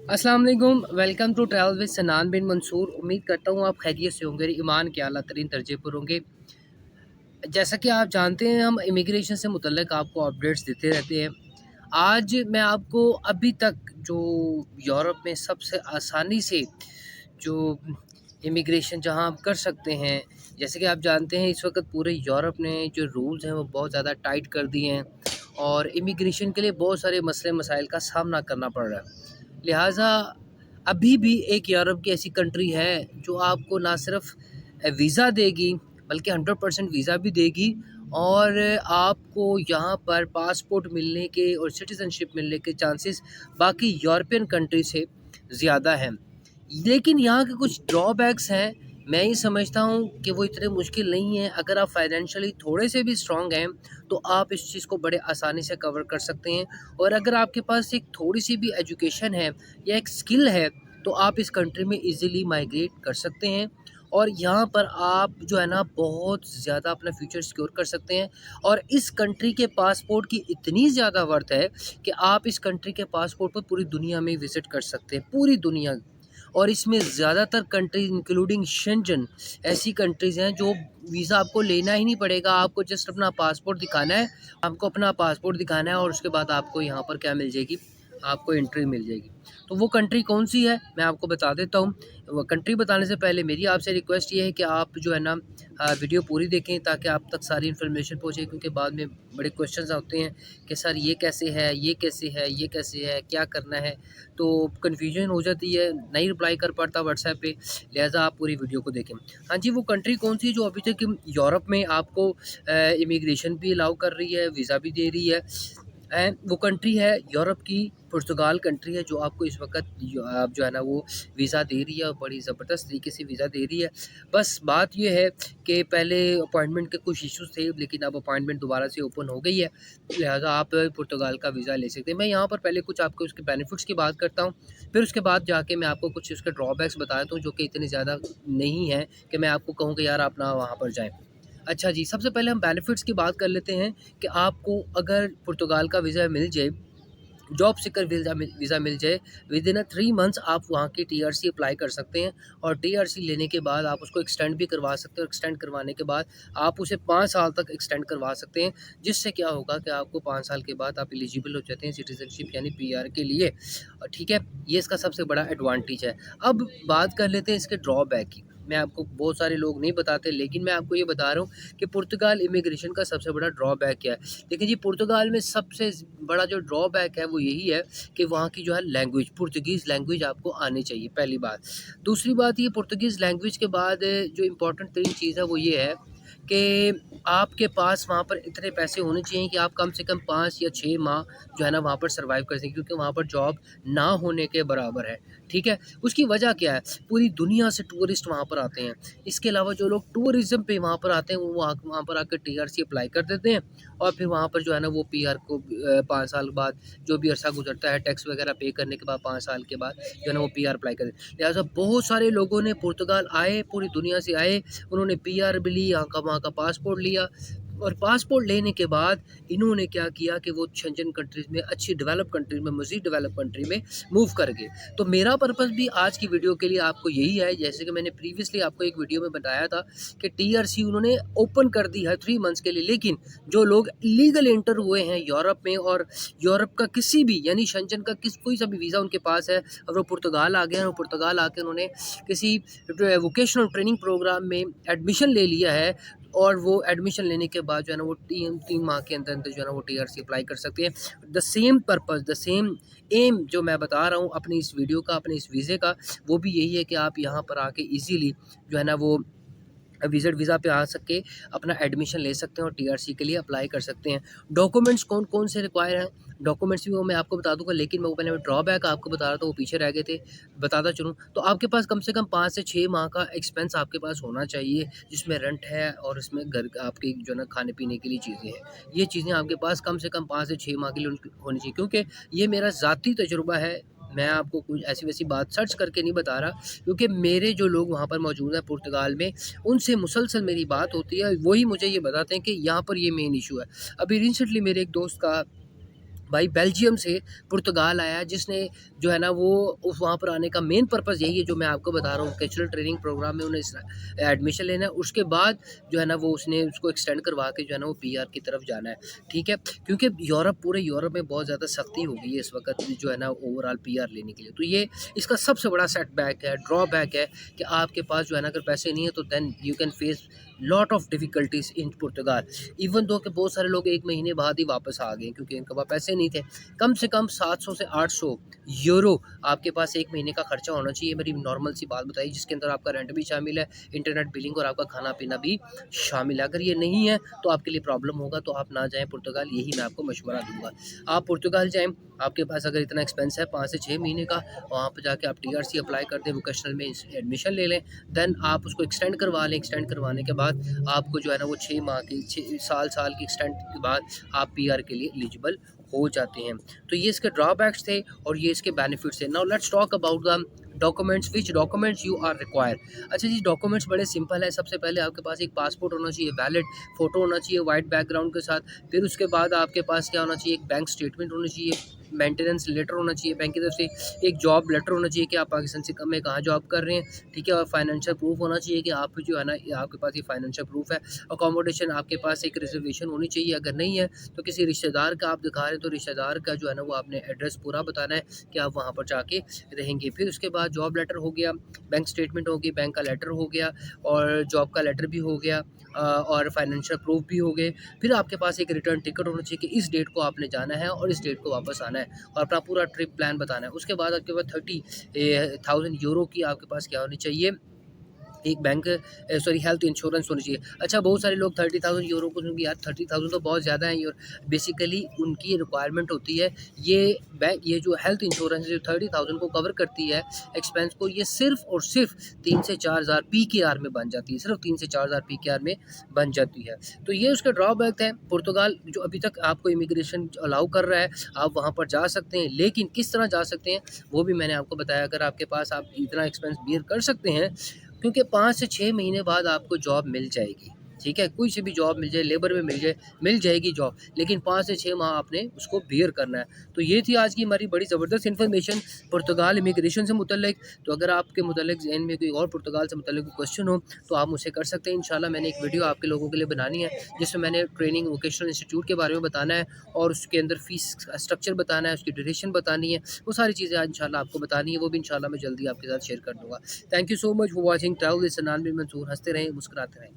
अस्सलाम वालेकुम। Welcome to travel with सनान बिन मंसूर। उम्मीद करता हूँ आप खैरियत से होंगे, ईमान के आला तरीन दर्जे पर होंगे। जैसा कि आप जानते हैं, हम इमिग्रेशन से मुतल्लिक आपको अपडेट्स देते रहते हैं। आज मैं आपको अभी तक जो यूरोप में सबसे आसानी से जो इमिग्रेशन जहाँ आप कर सकते हैं, जैसे कि आप जानते हैं इस वक्त पूरे यूरोप ने जो रूल्स हैं वो बहुत ज़्यादा टाइट कर दिए हैं और इमिग्रेशन के लिए बहुत सारे मसले मसाइल का सामना करना पड़ रहा है। लिहाजा अभी भी एक यूरोप की ऐसी कंट्री है जो आपको ना सिर्फ वीज़ा देगी बल्कि 100% वीज़ा भी देगी और आपको यहाँ पर पासपोर्ट मिलने के और सिटीज़नशिप मिलने के चांसेस बाकी यूरोपियन कंट्री से ज़्यादा हैं। लेकिन यहाँ के कुछ ड्रॉबैक्स हैं। मैं ये समझता हूँ कि वो इतने मुश्किल नहीं हैं। अगर आप फाइनेंशियली थोड़े से भी स्ट्रॉन्ग हैं तो आप इस चीज़ को बड़े आसानी से कवर कर सकते हैं। और अगर आपके पास एक थोड़ी सी भी एजुकेशन है या एक स्किल है तो आप इस कंट्री में इजीली माइग्रेट कर सकते हैं और यहाँ पर आप जो है ना बहुत ज़्यादा अपना फ्यूचर सिक्योर कर सकते हैं। और इस कंट्री के पासपोर्ट की इतनी ज़्यादा वर्थ है कि आप इस कंट्री के पासपोर्ट पर पूरी दुनिया में विज़िट कर सकते हैं, पूरी दुनिया। और इसमें ज़्यादातर कंट्रीज इंक्लूडिंग शेंजन ऐसी कंट्रीज़ हैं जो वीज़ा आपको लेना ही नहीं पड़ेगा। आपको जस्ट अपना पासपोर्ट दिखाना है, आपको अपना पासपोर्ट दिखाना है और उसके बाद आपको यहाँ पर क्या मिल जाएगी, आपको एंट्री मिल जाएगी। तो वो कंट्री कौन सी है मैं आपको बता देता हूँ। वो कंट्री बताने से पहले मेरी आपसे रिक्वेस्ट ये है कि आप जो है ना वीडियो पूरी देखें ताकि आप तक सारी इन्फॉर्मेशन पहुँचे, क्योंकि बाद में बड़े क्वेश्चंस आते हैं कि सर ये कैसे है, ये कैसे है, ये कैसे है, क्या करना है। तो कन्फ्यूजन हो जाती है, नहीं रिप्लाई कर पाता व्हाट्सएप पे। लिहाजा आप पूरी वीडियो को देखें। हाँ जी, वो कंट्री कौन सी है जो अभी तक यूरोप में आपको इमिग्रेशन भी अलाउ कर रही है, वीज़ा भी दे रही है। वो कंट्री है यूरोप की पुर्तगाल कंट्री है जो आपको इस वक्त आप जो है ना वो वीज़ा दे रही है और बड़ी ज़बरदस्त तरीके से वीज़ा दे रही है। बस बात ये है कि पहले अपॉइंटमेंट के कुछ इश्यूज़ थे, लेकिन अब अपॉइंटमेंट दोबारा से ओपन हो गई है। लिहाजा आप पुर्तगाल का वीज़ा ले सकते हैं। मैं यहाँ पर पहले कुछ आपको उसके बेनिफिट्स की बात करता हूँ, फिर उसके बाद जाके मैं आपको कुछ उसके ड्रॉबैक्स बताता हूँ जो कि इतने ज़्यादा नहीं हैं कि मैं आपको कहूँ कि यार आप ना वहाँ पर जाएँ। अच्छा जी, सबसे पहले हम बेनिफिट्स की बात कर लेते हैं कि आपको अगर पुर्तगाल का वीज़ा मिल जाए, जॉब सीकर वीज़ा मिल जाए, विद इन 3 मंथ्स आप वहाँ की टीआरसी अप्लाई कर सकते हैं और टीआरसी लेने के बाद आप उसको एक्सटेंड भी करवा सकते हैं और एक्सटेंड करवाने के बाद आप उसे 5 साल तक एक्सटेंड करवा सकते हैं, जिससे क्या होगा कि आपको 5 साल के बाद आप एलिजिबल हो जाते हैं सिटीज़नशिप यानी पीआर के लिए। ठीक है, ये इसका सबसे बड़ा एडवांटेज है। अब बात कर लेते हैं इसके ड्रॉबैक की। मैं आपको बहुत सारे लोग नहीं बताते, लेकिन मैं आपको ये बता रहा हूँ कि पुर्तगाल इमिग्रेशन का सबसे बड़ा ड्रॉबैक क्या है। देखिए जी, पुर्तगाल में सबसे बड़ा जो ड्रॉबैक है वो यही है कि वहाँ की जो है लैंग्वेज, पुर्तगीज़ लैंग्वेज आपको आनी चाहिए, पहली बात। दूसरी बात, ये पुर्तगीज़ लैंग्वेज के बाद जो इम्पोर्टेंट तरीन चीज़ है वो ये है कि आपके पास वहाँ पर इतने पैसे होने चाहिए कि आप कम से कम 5 या 6 माह जो है ना वहाँ पर सर्वाइव कर सकें, क्योंकि वहाँ पर जॉब ना होने के बराबर है। ठीक है? उसकी वजह क्या है? पूरी दुनिया से टूरिस्ट वहाँ पर आते हैं। इसके अलावा जो लोग टूरिज़्म पे वहाँ पर आते हैं वो वहाँ पर आकर टीआरसी अप्लाई कर देते हैं और फिर वहाँ पर जो है ना वो पीआर को 5 साल बाद जो भी अरसा गुजरता है टैक्स वगैरह पे करने के बाद 5 साल के बाद जो है ना वो पीआर अप्लाई कर देते हैं। लिहाजा बहुत सारे लोगों ने पुर्तगाल आए, पूरी दुनिया से आए, उन्होंने पीआर भी ली, यहाँ का वहाँ का पासपोर्ट लिया और पासपोर्ट लेने के बाद इन्होंने क्या किया कि वो शेंजन कंट्रीज़ में, अच्छी डेवलप कंट्री में, मज़ीद डेवलप कंट्री में मूव कर गए। तो मेरा पर्पस भी आज की वीडियो के लिए आपको यही है, जैसे कि मैंने प्रीवियसली आपको एक वीडियो में बताया था कि टीआरसी उन्होंने ओपन कर दी है 3 मंथ्स के लिए, लेकिन जो लोग इलीगल एंटर हुए हैं यूरोप में और यूरोप का किसी भी यानी शेंजन का कोई सा भी वीज़ा उनके पास है और वो पुर्तगाल आ गए हैं और पुर्तगाल आके उन्होंने किसी वोकेशनल ट्रेनिंग प्रोग्राम में एडमिशन ले लिया है और वो एडमिशन लेने के बाद जो है ना वो 3 माह के अंदर अंदर जो है ना वो टीआरसी अप्लाई कर सकते हैं। The same purpose, the same aim जो मैं बता रहा हूँ अपनी इस वीडियो का, अपने इस वीज़े का, वो भी यही है कि आप यहाँ पर आके इजीली जो है ना वो विज़िट वीज़ा पे आ सके अपना एडमिशन ले सकते हैं और टीआरसी के लिए अप्लाई कर सकते हैं। डॉक्यूमेंट्स कौन कौन से रिक्वायर हैं, डॉक्यूमेंट्स भी वो मैं आपको बता दूंगा, लेकिन मैं वो पहले ड्रॉबैक आपको बता रहा था, वो पीछे रह गए थे, बताता चलूँ। तो आपके पास कम से कम 5 से 6 माह का एक्सपेंस आपके पास होना चाहिए, जिसमें रेंट है और इसमें घर आपके जो है ना खाने पीने के लिए चीज़ें हैं। ये चीज़ें आपके पास कम से कम 5 से 6 माह के लिए होनी चाहिए, क्योंकि ये मेरा ज़ाती तजुर्बा है। मैं आपको कुछ ऐसी वैसी बात सर्च करके नहीं बता रहा, क्योंकि मेरे जो लोग वहाँ पर मौजूद हैं पुर्तगाल में, उनसे मुसलसल मेरी बात होती है, वही मुझे ये बताते हैं कि यहाँ पर ये मेन इशू है। अभी रिसेंटली मेरे एक दोस्त का भाई बेल्जियम से पुर्तगाल आया, जिसने जो है ना वो उस वहाँ पर आने का मेन पर्पज़ यही है जो मैं आपको बता रहा हूँ, वोकेशनल ट्रेनिंग प्रोग्राम में उन्हें एडमिशन लेना है। उसके बाद जो है ना वो उसने उसको एक्सटेंड करवा के जो है ना वो पीआर की तरफ जाना है, ठीक है। क्योंकि पूरे यूरोप में बहुत ज़्यादा सख्ती हो गई है इस वक्त जो है ना ओवरऑल पीआर लेने के लिए। तो ये इसका सबसे बड़ा सेटबैक है, ड्रॉबैक है कि आपके पास जो है ना अगर पैसे नहीं है तो then you can face lot of difficulties in Portugal. Even though कि बहुत सारे लोग 1 महीने बाद ही वापस आ गए क्योंकि इनके पास पैसे नहीं थे। कम से कम 700 से 800 यूरो आपके पास 1 महीने का खर्चा होना चाहिए, मेरी नॉर्मल सी बात बताइए, जिसके अंदर आपका रेंट भी शामिल है, इंटरनेट बिलिंग और आपका खाना-पीना भी शामिल है। अगर ये नहीं है तो आपके लिए प्रॉब्लम होगा, तो आप ना जाएँ पुर्तगाल, यही मैं आपको मशवरा दूँगा। आप पुर्तगाल जाएँ, आपके पास अगर इतना एक्सपेंस है 5 से 6 महीने का, वहाँ पे जाके आप टीआरसी अप्लाई कर दें, वोकेशनल में एडमिशन ले लें, देन आप उसको एक्सटेंड करवा लें। एक्सटेंड करवाने के बाद आपको जो है ना वो 6 माह की 6 साल की एक्सटेंड के बाद आप पीआर के लिए एलिजिबल हो जाते हैं। तो ये इसके ड्रॉबैक्स थे और ये इसके बेनिफिट्स थे। Now let's talk about the documents, which documents you are require. अच्छा जी, डॉक्यूमेंट्स बड़े सिंपल है। सबसे पहले आपके पास एक पासपोर्ट होना चाहिए, वैलिड फ़ोटो होना चाहिए वाइट बैकग्राउंड के साथ। फिर उसके बाद आपके पास क्या होना चाहिए, एक बैंक स्टेटमेंट होना चाहिए, मेंटेनेंस लेटर होना चाहिए बैंक की तरफ से, एक जॉब लेटर होना चाहिए कि आप पाकिस्तान से में कहाँ जॉब कर रहे हैं, ठीक है। और फाइनेंशियल प्रूफ होना चाहिए कि आप जो है ना आपके पास ये फाइनेंशियल प्रूफ है। अकोमोडेशन आपके पास एक रिजर्वेशन होनी चाहिए, अगर नहीं है तो किसी रिश्तेदार का आप दिखा रहे हैं तो रिश्तेदार का जो है ना वो आपने एड्रेस पूरा बताना है कि आप वहाँ पर जाके रहेंगे। फिर उसके बाद जॉब लेटर हो गया, बैंक स्टेटमेंट हो गई, बैंक का लेटर हो गया और जॉब का लेटर भी हो गया, और फाइनेंशियल प्रूफ भी हो गए। फिर आपके पास एक रिटर्न टिकट होना चाहिए कि इस डेट को आपने जाना है और इस डेट को वापस आना है, और अपना पूरा ट्रिप प्लान बताना है। उसके बाद आपके पास 30,000 यूरो की आपके पास क्या होनी चाहिए, एक बैंक सॉरी हेल्थ इंश्योरेंस होनी चाहिए। अच्छा, बहुत सारे लोग 30,000 यूरो को सुन के यार 30,000 तो बहुत ज़्यादा है, और बेसिकली उनकी रिक्वायरमेंट होती है ये बैंक, ये जो हेल्थ इंश्योरेंस जो 30,000 को कवर करती है एक्सपेंस को, ये सिर्फ और सिर्फ 3 से 4,000 पीकेआर में बन जाती है, सिर्फ 3 से 4,000 पीकेआर में बन जाती है। तो ये उसका ड्रॉबैक है। पुर्तगाल जो अभी तक आपको इमिग्रेशन अलाउ कर रहा है, आप वहाँ पर जा सकते हैं, लेकिन किस तरह जा सकते हैं वो भी मैंने आपको बताया। अगर आपके पास आप इतना एक्सपेंस बियर कर सकते हैं, क्योंकि 5 से 6 महीने बाद आपको जॉब मिल जाएगी, ठीक है? कोई सी भी जॉब मिल जाए, लेबर में मिल जाएगी जॉब, लेकिन 5 से 6 माह आपने उसको बियर करना है। तो ये थी आज की हमारी बड़ी ज़बरदस्त इन्फॉर्मेशन पुर्तगाल इमिग्रेशन से मुतल्लिक। तो अगर आपके मुतल्लिक ज़हन में कोई और पुर्तगाल से मुतल्लिक कोई क्वेश्चन हो, तो आप मुझसे कर सकते हैं। इंशाल्लाह मैंने एक वीडियो आपके लोगों के लिए बनानी है, जिसमें मैंने ट्रेनिंग वोकेशनल इंस्टीट्यूट के बारे में बताना है और उसके अंदर फ़ीस स्ट्रक्चर बताना है, उसकी ड्यूरेशन बतानी है, वो सारी चीज़ें आज इंशाल्लाह आपको बतानी है। वो भी इंशाल्लाह मैं जल्दी आपके साथ शेयर कर दूँगा। Thank you so much for watching travel with सनान बिन मंसूर। हँसते रहें, मुस्कुराते रहें।